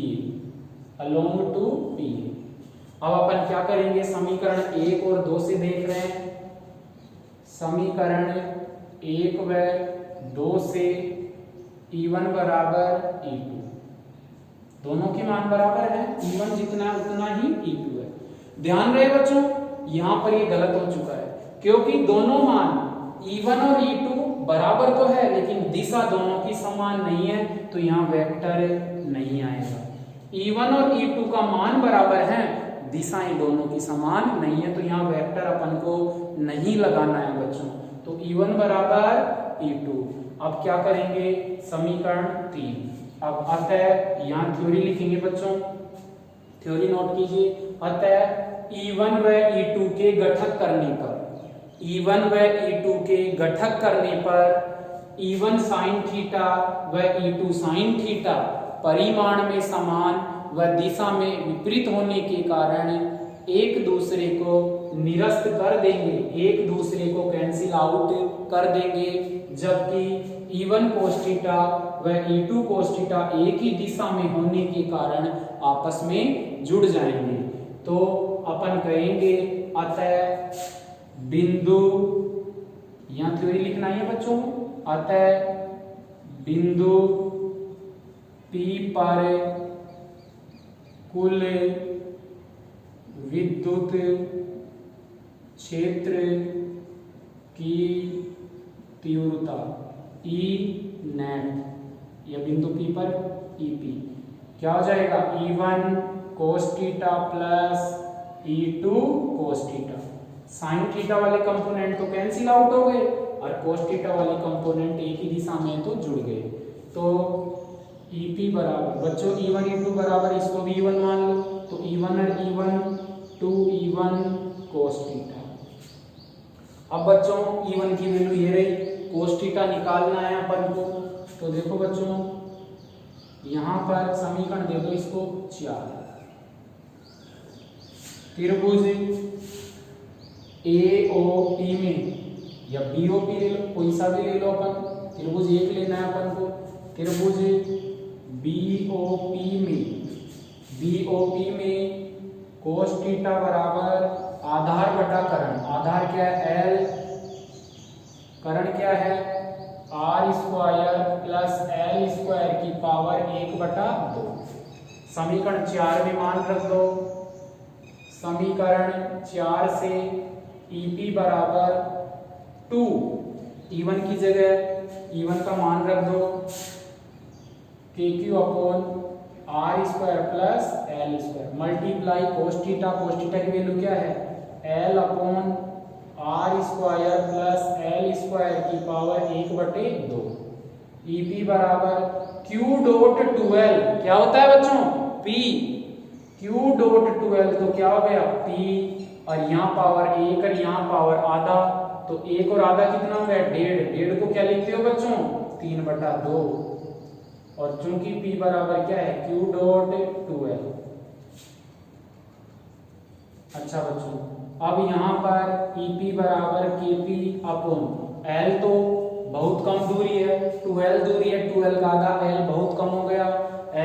along to P। अब अपन क्या करेंगे, समीकरण 1 और 2 से देख रहे हैं। समीकरण 1 व 2 से E1 बराबर E2, दोनों के मान बराबर है, E1 जितना है उतना ही E2 है। ध्यान रहे बच्चों, यहां पर ये गलत हो चुका है, क्योंकि दोनों मान E1 और E2 बराबर तो है, लेकिन दिशा दोनों की समान नहीं है, तो यहाँ वेक्टर नहीं आएगा। E1 और E2 का मान बराबर है, दिशाएं दोनों की समान नहीं है, तो यहाँ वेक्टर अपन को नहीं लगाना है बच्चों। तो E1 बराबर E2। अब क्या करेंगे, समीकरण 3। अब अतः यहाँ थ्योरी लिखेंगे बच्चों, थ्योरी नोट कीजिए। अतः E1 व E2 के घटक करने पर, E1 व E2 के घटक करने पर E1 sin थीटा व E2 sin थीटा परिमाण में समान व दिशा में विपरीत होने के कारण एक दूसरे को निरस्त कर देंगे, एक दूसरे को कैंसिल आउट कर देंगे, जबकि E1 cos थीटा व E2 cos थीटा एक ही दिशा में होने के कारण आपस में जुड़ जाएंगे। तो अपन कहेंगे अतः बिंदु, यहां थ्योरी लिखना है बच्चों, अतः बिंदु P पर कुल विद्युत क्षेत्र की तीव्रता E नेट, या बिंदु P पर EP क्या हो जाएगा, E1 cos theta plus E2 cos theta. Sine theta वाले कंपोनेंट तो कैंसिल आउट हो गए और cos थीटा वाले कंपोनेंट एक ही दिशा में तो जुड़ गए। तो EP बराबर बच्चों E1 E2 बराबर इसको भी E1 मान लो, तो E1 और E1 2E1 cos थीटा। अब बच्चों E1 की वैल्यू ये रही, cos थीटा निकालना है अपन को। तो देखो बच्चों यहाँ पर समीकरण दे दो इसको 4। त्रिभुज AOP में या BOP ले लो, कोई सा भी ले लो अपन, त्रिभुज एक लेना है अपन को। त्रिभुज BOP में cos थीटा बराबर आधार बटा करण, आधार क्या है L, करण क्या है R square plus L square की पावर 1/2। समीकरण 4 में मान रख दो, समीकरण 4 से EP बराबर 2, E1 की जगह E1 का मान रख दो KQ upon R square plus L square multiply cos theta, cos theta की वैल्यू क्या है L upon R square plus L square की पावर 1/2। EP बराबर Q डॉट 12 क्या होता है बच्चों P, Q डॉट 12 तो क्या हो गया P, और यहाँ पावर 1 और यहाँ पावर आधा, तो 1 और आधा कितना हो गया 1.5, 1.5 को क्या लिखते हो बच्चों 3/2, और चूंकि P बराबर क्या है Q डॉट 12। अच्छा बच्चों अब यहाँ पर EP बराबर KP अपॉन L, तो बहुत कम दूरी है 12 दूरी है, 12 का आधा L बहुत कम हो गया,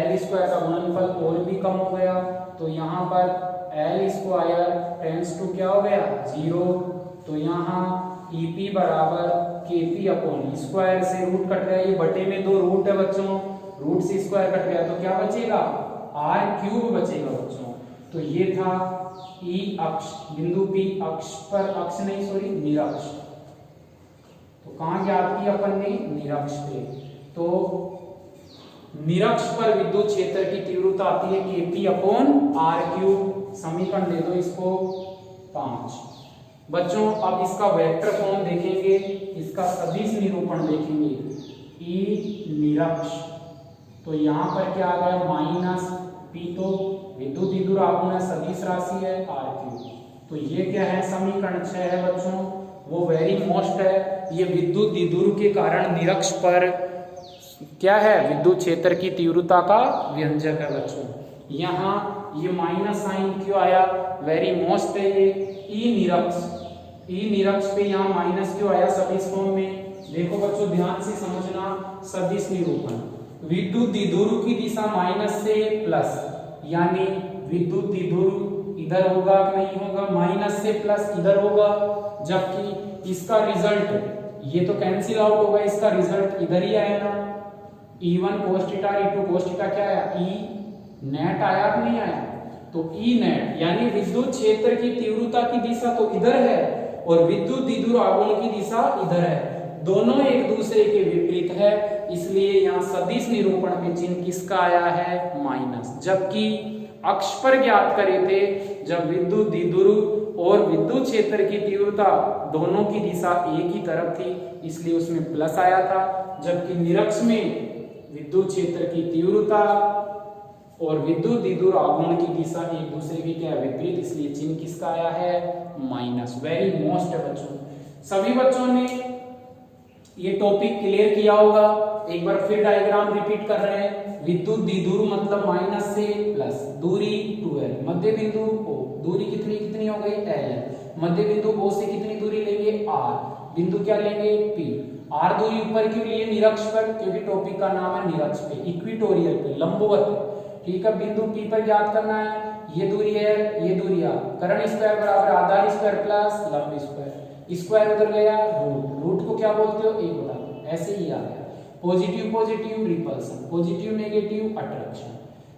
L स्क्वायर का गुणनफल और भी कम हो गया, तो यहाँ पर L स्क्वायर टेंस टू क्या हो गया 0, तो यहाँ EP बराबर KP अपॉन स्क्वायर से रूट कट गया, ये बटे में 2 रूट है बच्चों, रूट से स्क्वायर कट गया तो क्या बचेगा R³ बचेगा बच्चों। तो ये था E अक्ष, बिंदु P अक्ष पर, अक्ष नहीं सॉरी निरक्ष, तो कहां ज्ञात किया अपन ने निरक्ष पे, तो निरक्ष पर विद्युत क्षेत्र की तीव्रता आती है KP अपॉन R³। समीकरण दे दो इसको 5। बच्चों अब इसका वेक्टर फॉर्म देखेंगे, इसका सदिश निरूपण देखेंगे E निरक्ष, तो यहाँ पर क्या आ गया माइनस P, तो विद्युत द्विध्रुव आघूर्ण सदिश राशि है R³, तो ये क्या है समीकरण 6 है बच्चों, वो वेरी मोस्ट है, ये विद्युत द्विध्रुव के कारण निरक्ष पर क्या है विद्युत क्षेत्र की तीव्रता का व्यंजक है बच्चों। यहाँ ये माइनस साइन क्यों आया, वेरी मोस्ट है ये E निरक्ष, E निरक्ष पे यहाँ माइनस क्यों आया सदिश फॉर्म में, देखो बच्चों ध्यान से समझना, सदिश निरूपण विद्युत द्विध्रुव की दिशा माइनस से प्लस, यानी विद्युत द्विध्रुव इधर होगा कि नहीं होगा, माइनस से प्लस इधर होगा, जबकि इसका रिजल्ट ये तो कैंसिल आउट होगा, इसका रिजल्ट इधर ही आया ना, E1 cos theta E2 cos theta क्या आया E नेट आया कि नहीं आया, तो E नेट यानी विद्युत क्षेत्र की तीव्रता की दिशा तो इधर है और विद्युत द्विध्रुव आघूर्ण की दिशा इधर है, दोनों एक दूसरे के विपरीत है, इसलिए यहाँ सदिश निरूपण में चिन्ह किसका आया है माइनस, जबकि अक्ष पर ज्ञात करे थे जब विद्युत द्विध्रुव और विद्युत क्षेत्र की तीव्रता दोनों की दिशा एक ही तरफ थी इसलिए उसमें प्लस आया था, जबकि निरक्ष में विद्युत क्षेत्र की तीव्रता और विद्युत द्विध्रुव आघूर्ण की दिशा एक दूसरे के क्या विपरीत, इसलिए चिन्ह किसका आया है माइनस। वेरी मोस्ट है बच्चों, सभी बच्चों ने ये टॉपिक क्लियर किया होगा, एक बार फिर डायग्राम रिपीट कर रहे हैं, विद्युत द्विध्रुव मतलब माइनस से प्लस, दूरी 2L, मध्य बिंदु O, दूरी कितनी कितनी हो गई L, मध्य बिंदु O से कितनी दूरी लेंगे R, बिंदु क्या लेंगे P, R दूरी ऊपर क्यों लिए निरक्ष पर, क्योंकि टॉपिक का नाम है निरक्ष पे, इक्वेटोरियल पे, लंबवत, ठीक है, बिंदु P पर ज्ञात करना है, ये दूरी है ये दूरी R, करण स्क्वायर बराबर आधार स्क्वायर प्लस लंब स्क्वायर, स्क्वायर उधर गया रूट, रूट को क्या बोलते हो 1/2, ऐसे ही आ गया, positive positive repulsion, positive negative attraction,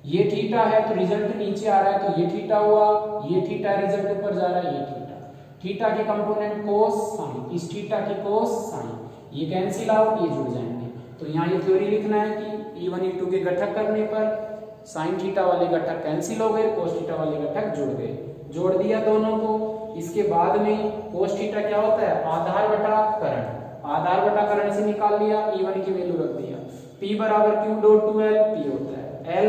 ये थीटा है तो रिजल्ट नीचे आ रहा है तो ये थीटा हुआ, ये थीटा रिजल्ट ऊपर जा रहा है, ये थीटा, थीटा के कंपोनेंट कोस साइन, इस थीटा की कोस साइन, ये कैंसिल आउट ये जुड़ जाएंगे, तो यहाँ ये थ्योरी लिखना है कि E1 E2 के घटक करने पर साइन थीटा वाले घटक कैंसिल हो गए, कोस थीटा वाले घटक जुड़ गए, जोड़ दिया दोनों को, इसके बाद में कोस थीटा क्या होता है आधार बटा करण, आधार बटा करण से निकाल लिया, E1 की वैल्यू रख दिया, P बराबर Q डॉट 2L, P होता है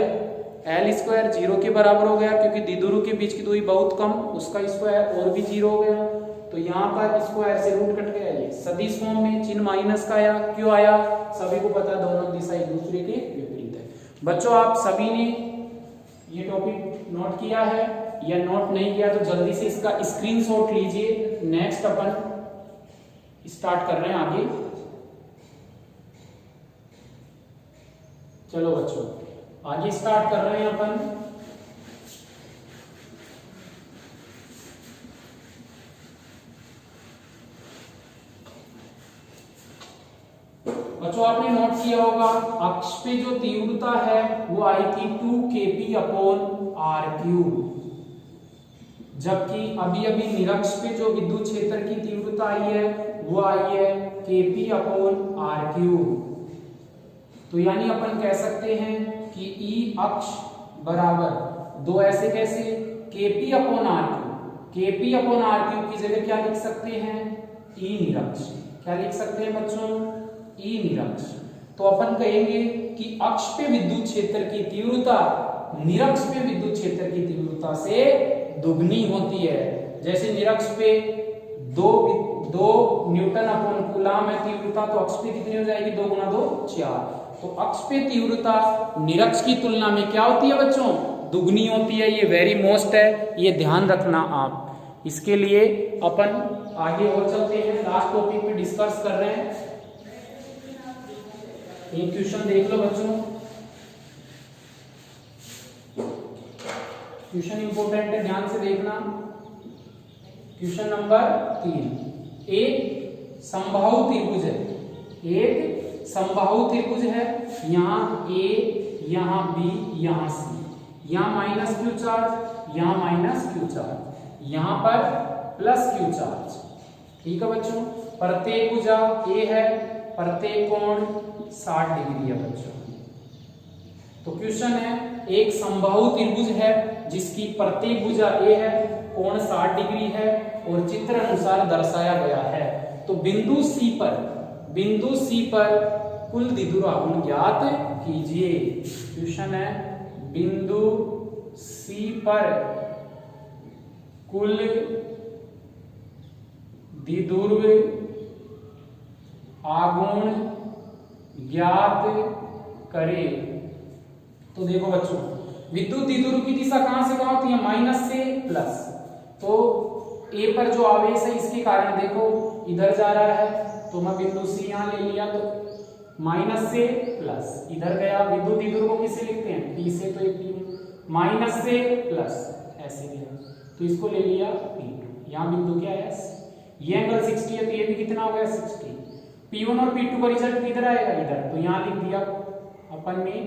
L स्क्वायर 0 के बराबर हो गया क्योंकि द्विध्रुव के बीच की दूरी बहुत कम, उसका स्क्वायर और भी 0 हो गया। तो यहाँ पर स्क्वायर से रूट कट गया, ये सदिश फॉर्म में चिन्ह माइनस का आया। क्यों आया? सभी को पता है दोनों दिशा एक दूसरे के विपरीत है। बच्चों आप सभी ने ये टॉपिक नोट किया है या नोट नहीं किया तो जल्दी से इसका स्क्रीनशॉट लीजिए। नेक्स्ट अपन स्टार्ट कर रहे हैं आगे। चलो बच्चों आगे स्टार्ट कर रहे हैं अपन। बच्चों आपने नोट किया होगा अक्ष पे जो तीव्रता है वो आई थी 2kp अपॉन r क्यूब, जबकि अभी अभी निरक्ष पे जो विद्युत क्षेत्र की तीव्रता आई है वो आई है kp अपॉन r क्यूब। तो यानी अपन कह सकते हैं कि E अक्ष बराबर दो ऐसे कैसे kp upon r cube, kp upon r cube की जगह क्या लिख सकते हैं E निरक्ष। क्या लिख सकते हैं बच्चों? E निरक्ष। तो अपन कहेंगे कि अक्ष पे विद्युत क्षेत्र की तीव्रता निरक्ष पे विद्युत क्षेत्र की तीव्रता से दुगनी होती है। जैसे निरक्ष पे 2 न्यूटन अपॉन कूलाम है तीव्रता, तो अक्ष पे कितनी हो जाएगी? 2 गुना 2 4। तो अक्ष पे तीव्रता निरक्ष की तुलना में क्या होती है बच्चों? दुगनी होती है। ये वेरी मोस्ट है, ये ध्यान रखना आप। इसके लिए अपन आगे और चलते हैं, लास्ट टॉपिक पे डिस्कस कर रहे हैं। ये क्वेश्चन देख लो बच्चों, क्वेश्चन इंपोर्टेंट है, ध्यान से देखना। Question number 3। एक समबाहु त्रिभुज है, एक समबाहु त्रिभुज है। यहाँ A, यहाँ B, यहाँ C, यहाँ माइनस क्यू चार्ज, यहाँ माइनस क्यू चार्ज, यहाँ पर प्लस क्यू चार्ज। ठीक है बच्चों, प्रत्येक भुजा A है, प्रत्येक कोण 60 डिग्री है बच्चों। तो क्वेश्चन है एक समबाहु त्रिभुज है जिसकी प्रत्येक भुजा A है, कोण 60 डिग्री है और चित्र अनुसार दर्शाया गया है। तो बिंदु C पर कुल द्विध्रुव ज्ञात कीजिए। क्वेश्चन है बिंदु C पर कुल द्विध्रुव आघूर्ण ज्ञात करें। तो देखो बच्चों, विद्युत द्विध्रुव की दिशा कहां से कहां होती है? माइनस से प्लस। तो A पर जो आवेश है इसके कारण देखो इधर जा रहा है, तो मैं बिंदु C यहां ले लिया, तो माइनस से प्लस इधर गया। विद्युत द्विध्रुव को किससे लिखते हैं? P से, तो P माइनस से प्लस ऐसे गया, तो इसको ले लिया P2। यहाँ बिंदु क्या है? ये एंगल 60 है, तो ये भी कितना हो गया? 60। P1 और P2 का रिजल्ट किधर आएगा? इधर। तो यहाँ लिख दिया अपन ने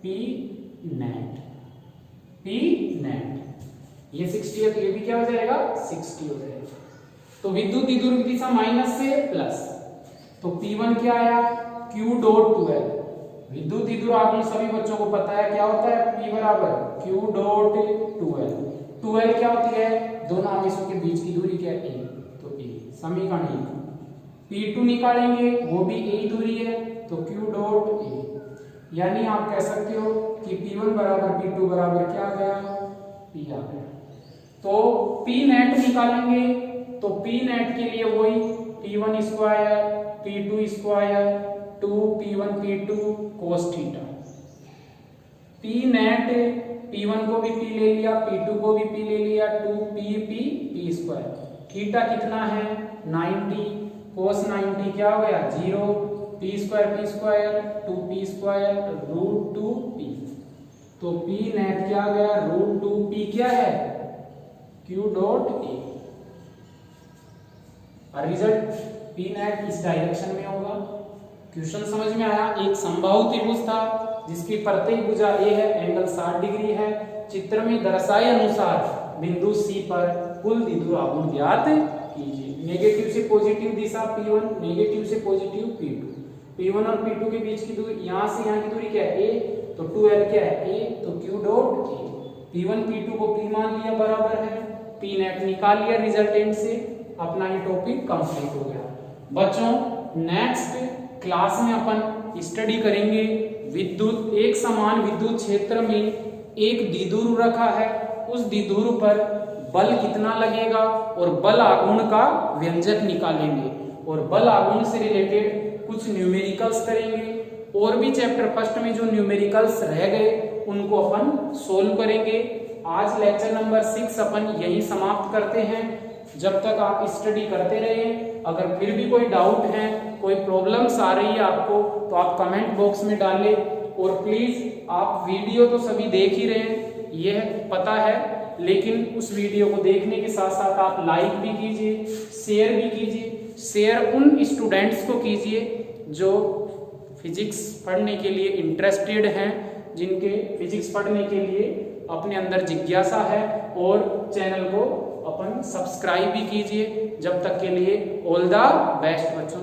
P नेट, P नेट। ये 60 है तो ये भी क्या हो जाएगा? 60 हो जाएगा। तो विद्युत द्विध्रुव की दिशा माइनस से प्लस, तो P1 क्या आया? Q dot 2L। विद्युत द्विध्रुव आघूर्ण सभी बच्चों को पता है क्या होता है? P बराबर Q डॉट 2L। 2L क्या होती है? दोनों आवेशों के बीच की दूरी क्या है? A। तो A समीकरण 1। P2 निकालेंगे, वो भी A दूरी है, तो Q डॉट A। यानी आप कह सकते हो कि P1 बराबर P2 बराबर क्या आ गया? P आ गया। तो P नेट निकालेंगे, तो P नेट के लिए वही P1 square P2 square 2P1 P2 cos theta. P net P1 को भी P ले लिया, P2 को भी P ले लिया, 2P स्क्वायर। थीटा कितना है? 90, cos 90 क्या हो गया? 0, P square 2P square root 2P। तो P नेट क्या आ गया? रूट 2P क्या है? Q dot A। और रिजल्ट P नेट इस डायरेक्शन में होगा। क्वेश्चन समझ में आया? एक समबाहु त्रिभुज था जिसकी प्रत्येक भुजा A है, एंगल 60 डिग्री है। चित्र में दर्शाए अनुसार बिंदु C पर कुल द्विध्रुव आघूर्ण ज्ञात कीजिए। नेगेटिव से पॉजिटिव दिशा P1, नेगेटिव से पॉजिटिव P2। P1 और P2 के बीच की दूरी, यहां से यहां की दूरी क्या है? A, तो 2L क्या है? A, तो Q dot A। P1 P2 को P मान लिया बराबर है, P नेट निकाल लिया रिजल्टेंट से, अपना ये टॉपिक कंप्लीट हो गया। बच्चों नेक्स्ट क्लास में अपन स्टडी करेंगे विद्युत, एक समान विद्युत क्षेत्र में एक द्विध्रुव रखा है, उस द्विध्रुव पर बल कितना लगेगा और बल आघूर्ण का व्यंजक निकालेंगे और बल आघूर्ण से रिलेटेड कुछ न्यूमेरिकल्स करेंगे और भी चैप्टर फर्स्ट में जो न्यूमेरिकल्स रह गए उनको अपन सोल्व करेंगे। आज लेक्चर नंबर 6 अपन यही समाप्त करते हैं। जब तक आप स्टडी करते रहें, अगर फिर भी कोई डाउट है, कोई प्रॉब्लम्स आ रही है आपको, तो आप कमेंट बॉक्स में डालें और प्लीज आप वीडियो तो सभी देख ही रहे हैं, यह पता है, लेकिन उस वीडियो को देखने के साथ साथ आप लाइक भी कीजिए, शेयर भी कीजिए। शेयर उन स्टूडेंट्स को कीजिए जो फिजिक्स पढ़ने के लिए इंटरेस्टेड हैं, जिनके फिजिक्स पढ़ने के लिए अपने अंदर जिज्ञासा है, और चैनल को अपन सब्सक्राइब भी कीजिए। जब तक के लिए ऑल द बेस्ट बच्चों।